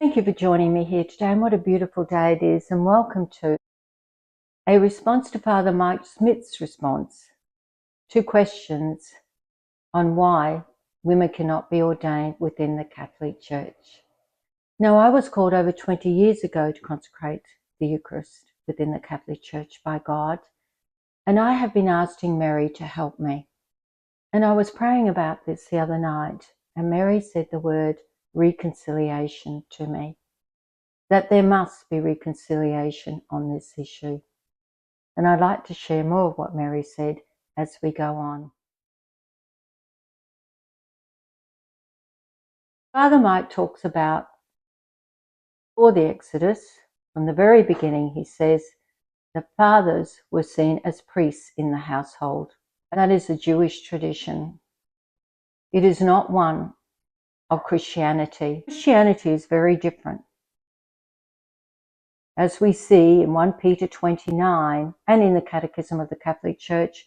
Thank you for joining me here today, and what a beautiful day it is, and welcome to a response to Father Mike Schmitz's response to questions on why women cannot be ordained within the Catholic Church. Now, I was called over 20 years ago to consecrate the Eucharist within the Catholic Church by God, and I have been asking Mary to help me. And I was praying about this the other night, and Mary said the word reconciliation to me, that there must be reconciliation on this issue. And I'd like to share more of what Mary said as we go on. Father Mike talks about, before the Exodus, from the very beginning, he says, the fathers were seen as priests in the household. That is a Jewish tradition. It is not one of Christianity. Christianity is very different. As we see in 1 Peter 29 and in the Catechism of the Catholic Church,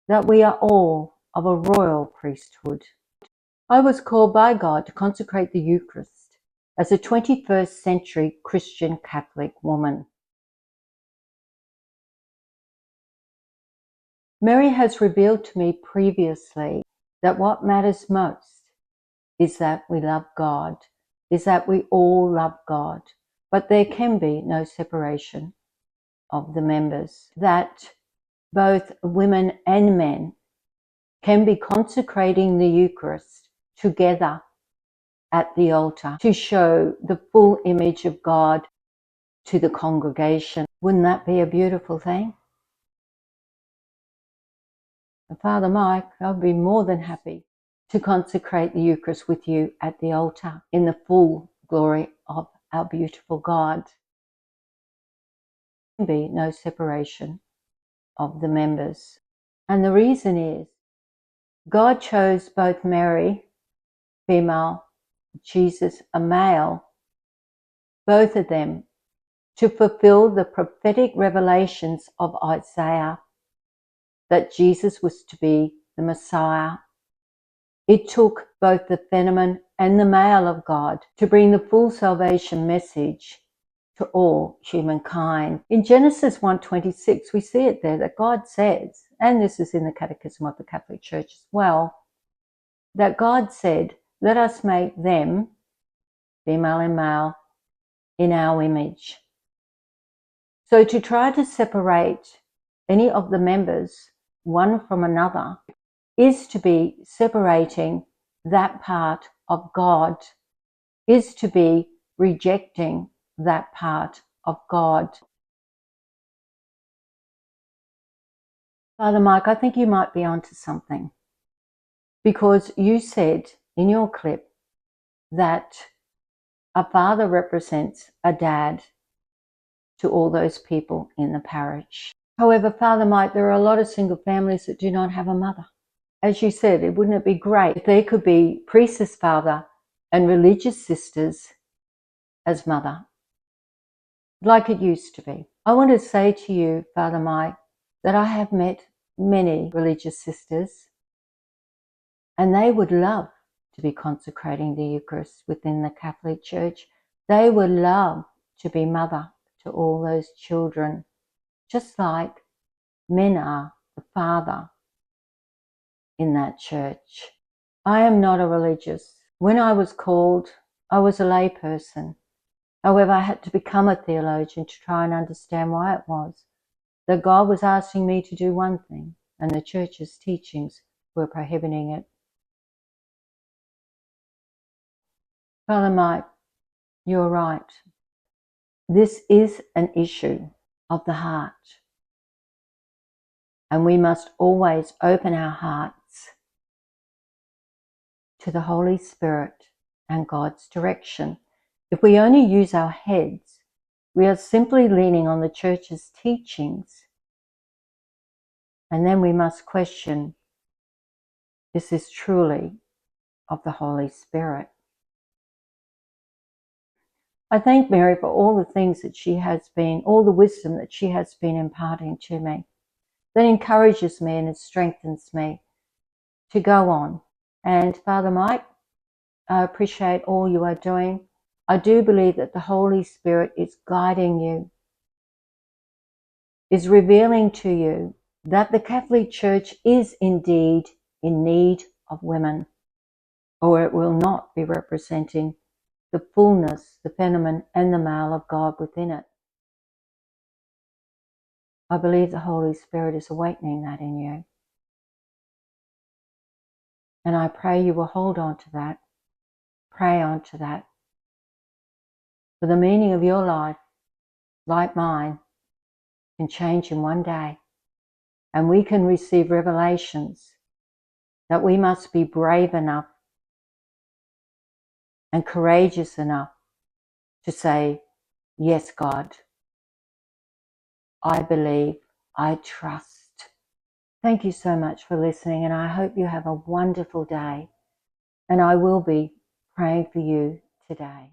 that we are all of a royal priesthood. I was called by God to consecrate the Eucharist as a 21st century Christian Catholic woman. Mary has revealed to me previously that what matters most is that we love God, is that we all love God, but there can be no separation of the members, that both women and men can be consecrating the Eucharist together at the altar to show the full image of God to the congregation. Wouldn't that be a beautiful thing? And Father Mike, I'd be more than happy to consecrate the Eucharist with you at the altar in the full glory of our beautiful God. There can be no separation of the members. And the reason is God chose both Mary, female, Jesus, a male, both of them, to fulfill the prophetic revelations of Isaiah that Jesus was to be the Messiah. It took both the feminine and the male of God to bring the full salvation message to all humankind. In Genesis 1:26, we see it there that God says, and this is in the Catechism of the Catholic Church as well, that God said, let us make them, female and male, in our image. So to try to separate any of the members, one from another, is to be separating that part of God, is to be rejecting that part of God. Father Mike, I think you might be onto something, because you said in your clip that a father represents a dad to all those people in the parish. However, Father Mike, there are a lot of single families that do not have a mother. As you said, wouldn't it be great if there could be priest as father and religious sisters as mother, like it used to be? I want to say to you, Father Mike, that I have met many religious sisters, and they would love to be consecrating the Eucharist within the Catholic Church. They would love to be mother to all those children, just like men are the father in that church. I am not a religious. When I was called, I was a lay person. However, I had to become a theologian to try and understand why it was that God was asking me to do one thing and the church's teachings were prohibiting it. Father Mike, you're right. This is an issue of the heart, and we must always open our hearts to the Holy Spirit and God's direction. If we only use our heads, we are simply leaning on the church's teachings, and then we must question, is this truly of the Holy Spirit? I thank Mary for all the things that she has been, all the wisdom that she has been imparting to me, that encourages me and it strengthens me to go on. And Father Mike, I appreciate all you are doing. I do believe that the Holy Spirit is guiding you, is revealing to you that the Catholic Church is indeed in need of women, or it will not be representing the fullness, the feminine and the male of God within it. I believe the Holy Spirit is awakening that in you. And I pray you will hold on to that, pray on to that. For the meaning of your life, like mine, can change in one day. And we can receive revelations that we must be brave enough and courageous enough to say, yes, God, I believe, I trust. Thank you so much for listening, and I hope you have a wonderful day. And I will be praying for you today.